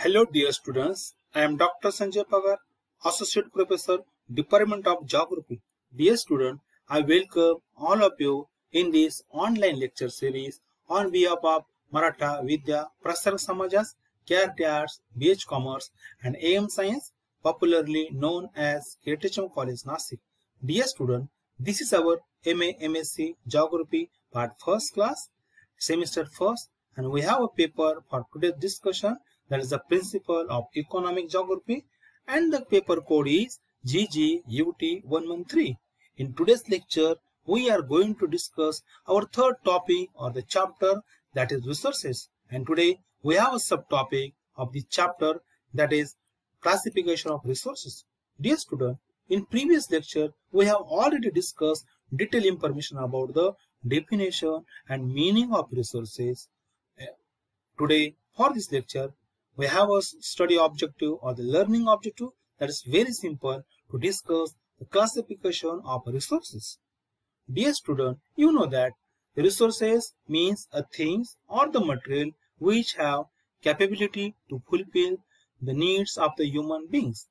Hello dear students, I am Dr. Sanjay Pagar, Associate Professor, Department of Geography. Dear student, I welcome all of you in this online lecture series on behalf of Maratha Vidya Prasar Samajas, KRT Arts, BH Commerce and AM Science, popularly known as KTHM College Nasik. Dear student, this is our MA MSc Geography Part 1st class, Semester 1st, and we have a paper for today's discussion, that is the Principle of Economic Geography, and the paper code is GGUT113. In today's lecture, we are going to discuss our third topic or the chapter, that is resources. And today we have a subtopic of the chapter, that is classification of resources. Dear student, in previous lecture we have already discussed detailed information about the definition and meaning of resources. Today for this lecture we have a study objective or the learning objective that is very simple, to discuss the classification of resources. Dear student, you know that resources means a things or the material which have capability to fulfill the needs of the human beings.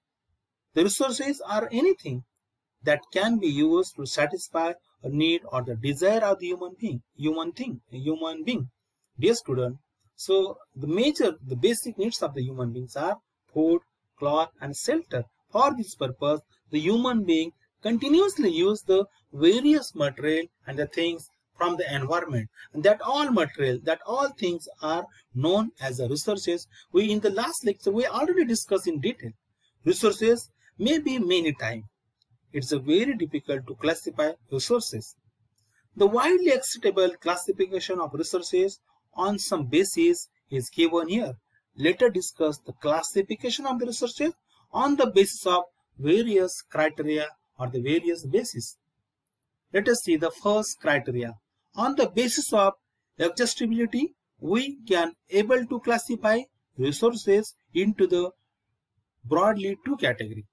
The resources are anything that can be used to satisfy a need or the desire of the human being. Dear student, so the basic needs of the human beings are food, cloth and shelter. For this purpose, the human being continuously use the various material and the things from the environment, and that all things are known as the resources. In the last lecture we already discussed in detail. Resources may be many times. It's very difficult to classify resources. The widely acceptable classification of resources on some basis is given here. Let us discuss the classification of the resources on the basis of various criteria or the various bases. Let us see the first criteria. On the basis of exhaustibility, we can able to classify resources into the broadly two categories.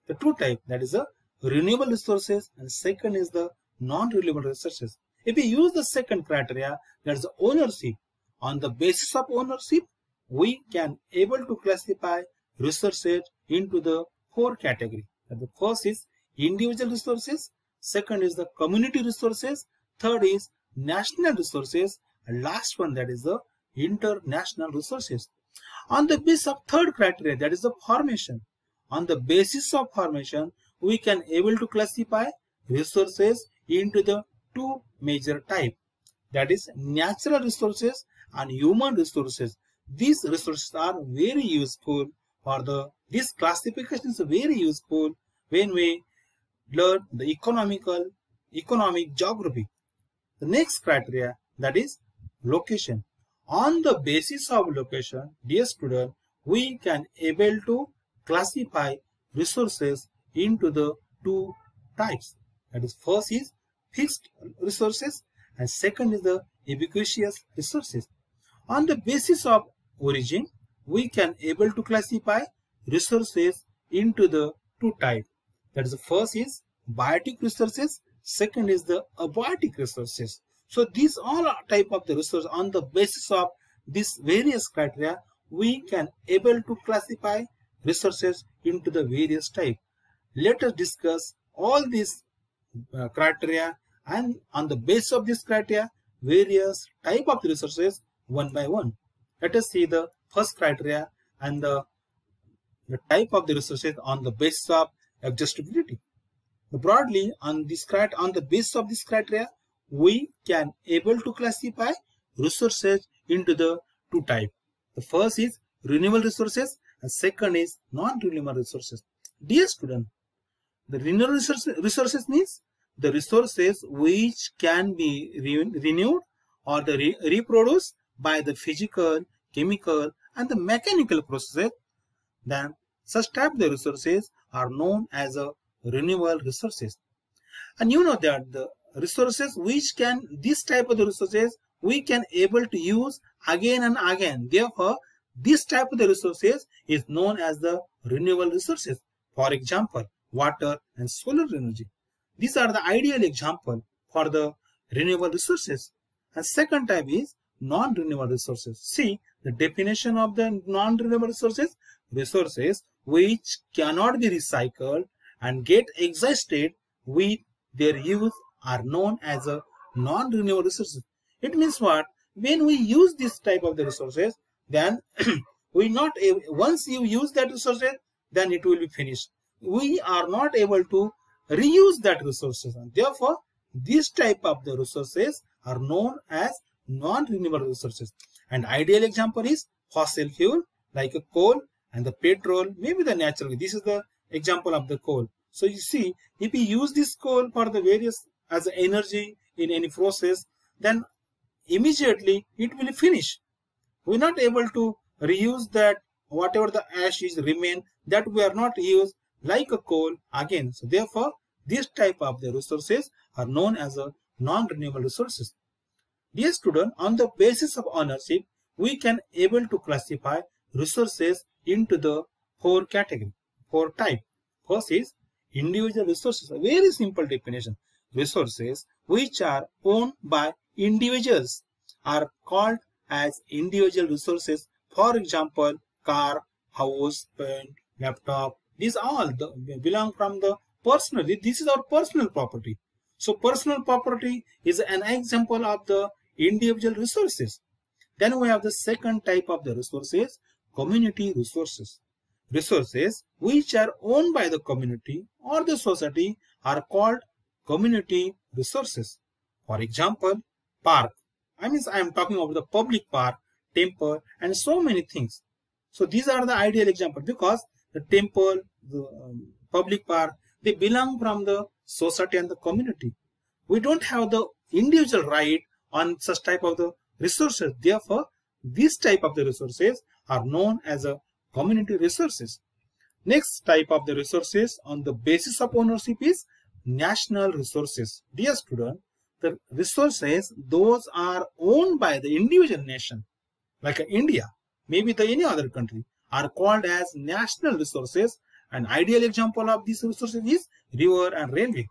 The two type, that is the renewable resources, and second is the non-renewable resources. If we use the second criteria, that is the ownership. On the basis of ownership, we can able to classify resources into the four categories. The first is individual resources, second is the community resources, third is national resources, and last one, that is the international resources. On the basis of third criteria, that is the formation. On the basis of formation, we can able to classify resources into the two major types, that is natural resources and human resources. These resources are very useful for this classification is very useful when we learn the economic geography. The next criteria, that is location. On the basis of location, dear student, we can able to classify resources into the two types. That is, first is fixed resources and second is the ubiquitous resources. On the basis of origin, we can able to classify resources into the two types. That is, the first is biotic resources, second is the abiotic resources. So these all are type of the resources. On the basis of these various criteria, we can able to classify resources into the various types. Let us discuss all these criteria, and on the basis of this criteria, various type of resources one by one. Let us see the first criteria and the type of the resources on the basis of exhaustibility. Broadly, on the basis of this criteria, we can able to classify resources into the two types. The first is renewable resources and second is non-renewable resources. Dear student, the renewable resources means the resources which can be renewed or the reproduced by the physical, chemical and the mechanical processes. Then such type of the resources are known as a renewable resources. And you know that the resources this type of the resources we can able to use again and again. Therefore, this type of the resources is known as the renewable resources. For example, water and solar energy. These are the ideal example for the renewable resources. And second type is non-renewable resources. See, The definition of the non-renewable resources: resources which cannot be recycled and get exhausted with their use are known as a non-renewable resources. It means what? When we use this type of the resources, then once you use that resources, then it will be finished. We are not able to reuse that resources, and therefore this type of the resources are known as non-renewable resources. An ideal example is fossil fuel like a coal and the petrol, maybe the natural gas. This is the example of the coal. So you see, if we use this coal for the various as energy in any process, then immediately it will finish. We're not able to reuse that. Whatever the ash is remain, that we are not use like a coal again. So therefore this type of the resources are known as a non-renewable resources. Dear student, on the basis of ownership, we can able to classify resources into the four type. First is individual resources. A very simple definition. Resources which are owned by individuals are called as individual resources. For example, car, house, pen, laptop. These all belong from the personal. This is our personal property. So personal property is an example of the individual resources. Then we have the second type of the resources, community resources. Resources which are owned by the community or the society are called community resources. For example, park. I am talking about the public park, temple, and so many things. So these are the ideal example, because the temple, the public park, they belong from the society and the community. We don't have the individual right on such type of the resources. Therefore, this type of the resources are known as a community resources. Next type of the resources on the basis of ownership is national resources. Dear student, the resources those are owned by the individual nation, like India, maybe any other country, are called as national resources. An ideal example of these resources is river and railway.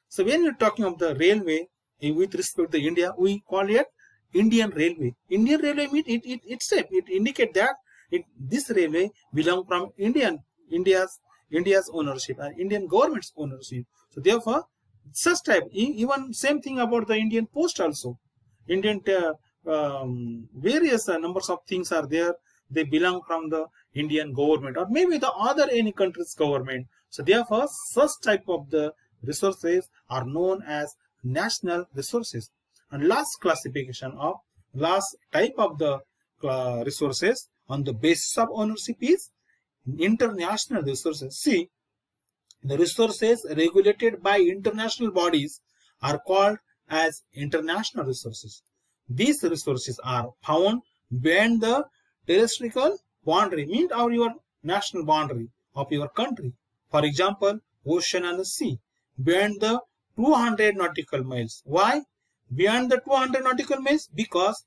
So when we're talking of the railway with respect to India, we call it Indian Railway. Indian Railway means it indicate that this railway belong from India's ownership and Indian government's ownership. So therefore, such type, even same thing about the Indian Post also. Indian various numbers of things are there. They belong from the Indian government or maybe the other any country's government. So therefore, such type of the resources are known as national resources. And last type of the resources on the basis of ownership is international resources. See, the resources regulated by international bodies are called as international resources. These resources are found beyond the terrestrial boundary, means your national boundary of your country. For example, ocean and the sea, beyond the 200 nautical miles. Why? Beyond the 200 nautical miles? Because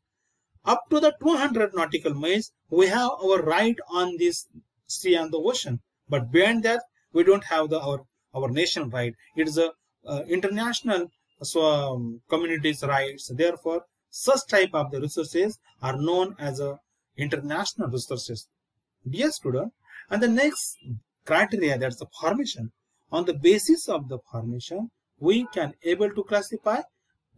up to the 200 nautical miles, we have our right on this sea and the ocean. But beyond that, we don't have our nation right. It is a international community's rights. Therefore, such type of the resources are known as international resources. Dear student, and the next criteria, that's the formation. On the basis of the formation, we can able to classify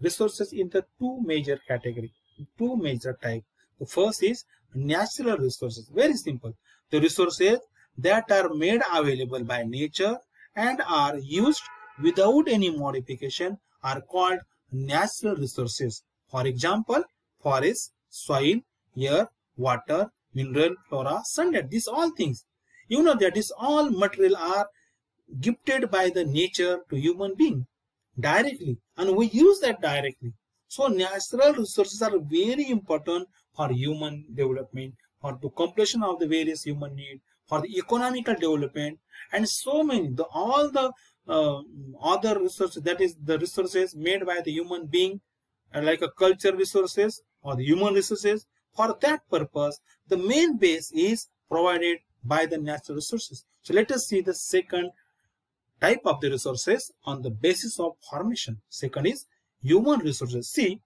resources into two major categories, two major types. The first is natural resources. Very simple. The resources that are made available by nature and are used without any modification are called natural resources. For example, forest, soil, air, water, mineral, flora, sunlight. These all things. You know that these all material are gifted by the nature to human being directly, and we use that directly. So natural resources are very important for human development, for the completion of the various human needs, for the economical development, and so many. All the other resources, that is the resources made by the human being, like a culture resources or the human resources. For that purpose, the main base is provided by the natural resources. So let us see the second type of the resources on the basis of formation. Second is human resources. See,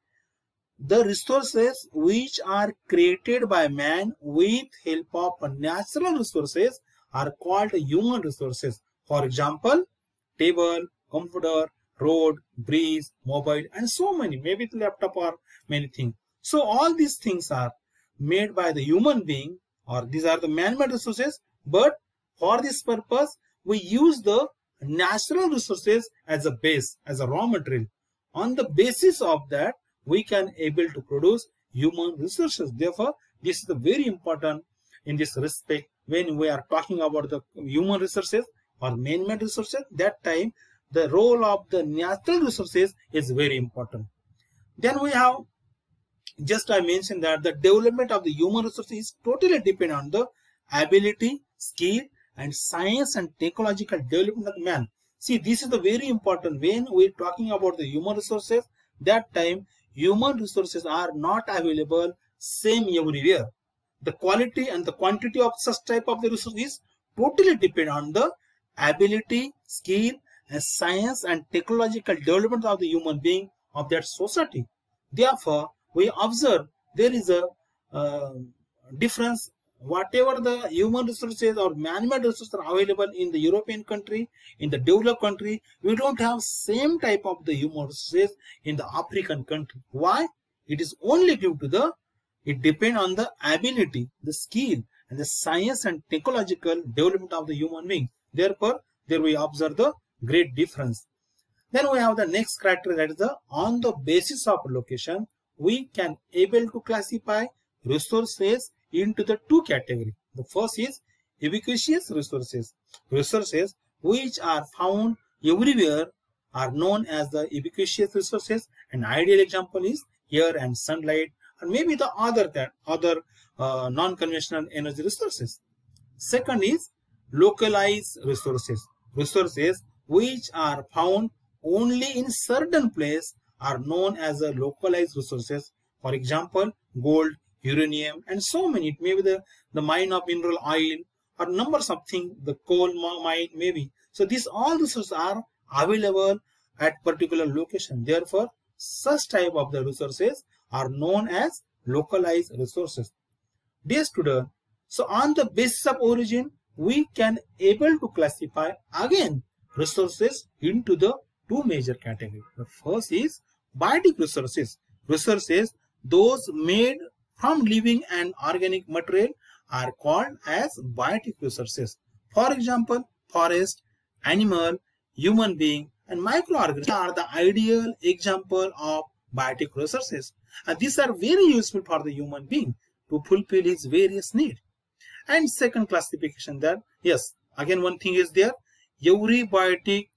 the resources which are created by man with help of natural resources are called human resources. For example, table, computer, road, bridge, mobile, and so many, maybe the laptop or many things. So all these things are made by the human being, or these are the man-made resources, but for this purpose, we use the natural resources as a base, as a raw material. On the basis of that, we can able to produce human resources. Therefore, this is very important in this respect when we are talking about the human resources or man-made resources. That time, the role of the natural resources is very important. Then we have, just I mentioned that the development of the human resources is totally dependent on the ability, skill, and science and technological development of man. See, this is the very important when we are talking about the human resources. That time, human resources are not available same everywhere. The quality and the quantity of such type of the resources is totally depend on the ability, skill, and science and technological development of the human being of that society. Therefore, we observe there is a difference. Whatever the human resources or man-made resources are available in the European country, in the developed country, we don't have same type of the human resources in the African country. Why? It is only due to the, it depends on the ability, the skill, and the science and technological development of the human being. Therefore, there we observe the great difference. Then we have the next criteria, that is the on the basis of location, we can able to classify resources into the two categories. The first is ubiquitous resources. Resources which are found everywhere are known as the ubiquitous resources. An ideal example is air and sunlight, and maybe the other non-conventional energy resources. Second is localized resources. Resources which are found only in certain place are known as the localized resources. For example, gold, uranium, and so many. It may be the mine of mineral oil or numbers of things, the coal mine maybe. So these all resources are available at particular location. Therefore, such type of the resources are known as localized resources. Dear student, so on the basis of origin, we can able to classify again resources into the two major categories. The first is biotic resources. Resources those made from living and organic material are called as biotic resources. For example, forest, animal, human being, and microorganisms are the ideal example of biotic resources. And these are very useful for the human being to fulfill his various needs. And second classification, that yes, again one thing is there, every biotic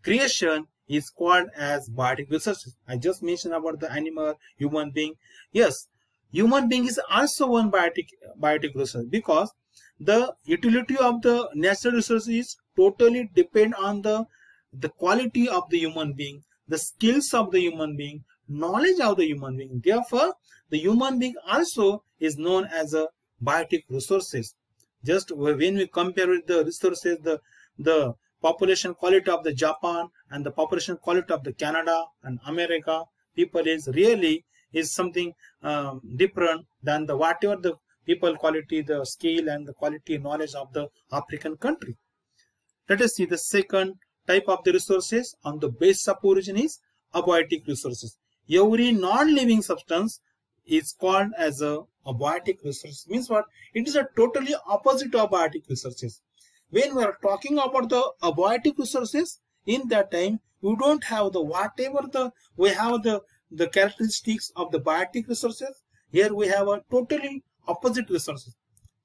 creation is called as biotic resources. I just mentioned about the animal, human being. Yes, human being is also one biotic resource, because the utility of the natural resources is totally depend on the quality of the human being, the skills of the human being, knowledge of the human being. Therefore, the human being also is known as a biotic resources. Just when we compare with the resources, the population quality of the Japan and the population quality of the Canada and America, people is really is something different than the whatever the people quality, the skill and the quality knowledge of the African country. Let us see the second type of the resources on the basis of origin is abiotic resources. Every non-living substance is called as a abiotic resource. Means what? It is a totally opposite of abiotic resources. When we are talking about the abiotic resources, in that time we don't have the whatever we have the characteristics of the biotic resources. Here we have a totally opposite resources.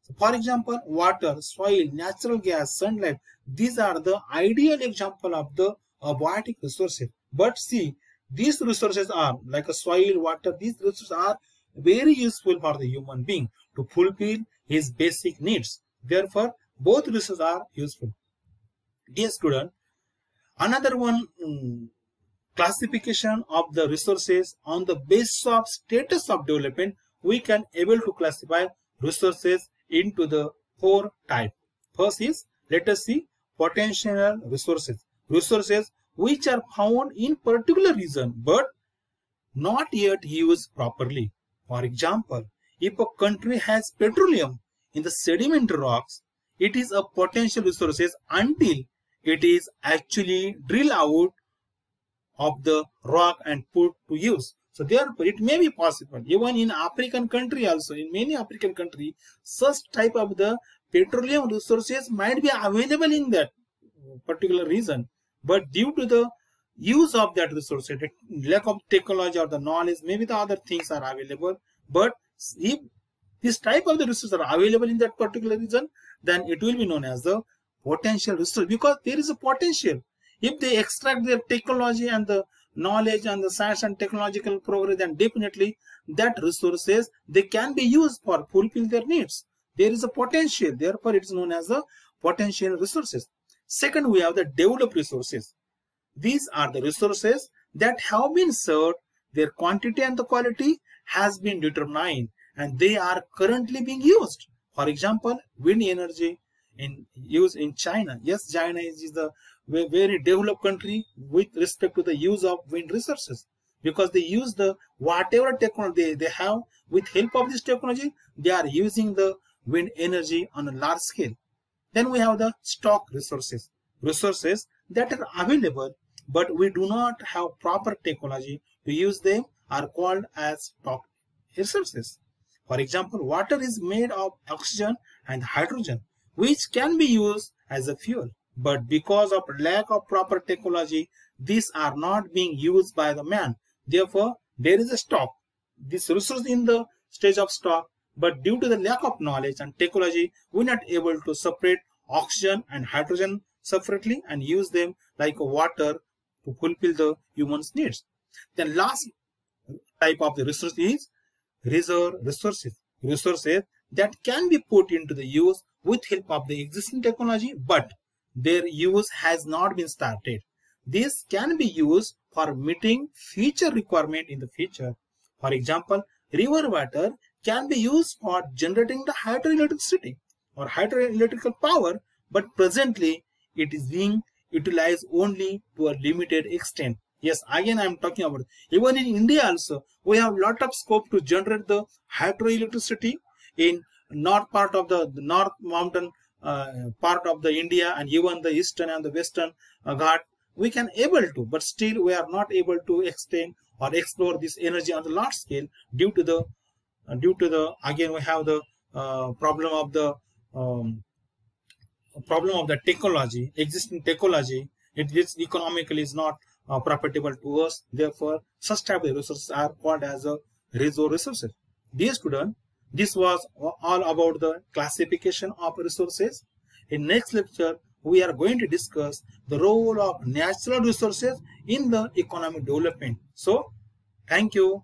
So for example, water, soil, natural gas, sunlight, these are the ideal example of the abiotic resources. But see, these resources are like a soil, water, these resources are very useful for the human being to fulfill his basic needs. Therefore, both resources are useful. Dear student, another one classification of the resources on the basis of status of development, we can able to classify resources into the four types. First is, let us see, potential resources. Resources which are found in particular region but not yet used properly. For example, if a country has petroleum in the sedimentary rocks, it is a potential resources until it is actually drilled out of the rock and put to use. So therefore, it may be possible even in African country also, in many African country, such type of the petroleum resources might be available in that particular region, but due to the use of that resources, the lack of technology or the knowledge, maybe the other things are available. But if this type of the resources are available in that particular region, then it will be known as the potential resource, because there is a potential. If they extract their technology and the knowledge and the science and technological progress, then definitely that resources, they can be used for fulfill their needs. There is a potential, therefore it is known as the potential resources. Second, we have the developed resources. These are the resources that have been served, their quantity and the quality has been determined, and they are currently being used. For example, wind energy in use in China. Yes, China is the very developed country with respect to the use of wind resources, because they use the whatever technology they have. With help of this technology, they are using the wind energy on a large scale. Then we have the stock resources. Resources that are available but we do not have proper technology to use them are called as stock resources. For example, water is made of oxygen and hydrogen, which can be used as a fuel. But because of lack of proper technology, these are not being used by the man. Therefore, there is a stock. This resource in the stage of stock, but due to the lack of knowledge and technology, we are not able to separate oxygen and hydrogen separately and use them like water to fulfill the human's needs. Then last type of the resource is reserve resources. Resources that can be put into the use with help of the existing technology, but their use has not been started. This can be used for meeting future requirement in the future. For example, river water can be used for generating the hydroelectricity or hydroelectrical power, but presently it is being utilized only to a limited extent. Yes, again I am talking about even in India also, we have lot of scope to generate the hydroelectricity in north part of the north mountain part of the India, and even the eastern and the western Ghat. We can able to, but still we are not able to extend or explore this energy on the large scale due to the again we have the problem of the technology, existing technology. It is economically is not profitable to us. Therefore, such type of resources are called as a reserve resources. Dear student, this was all about the classification of resources. In next lecture, we are going to discuss the role of natural resources in the economic development. So, thank you.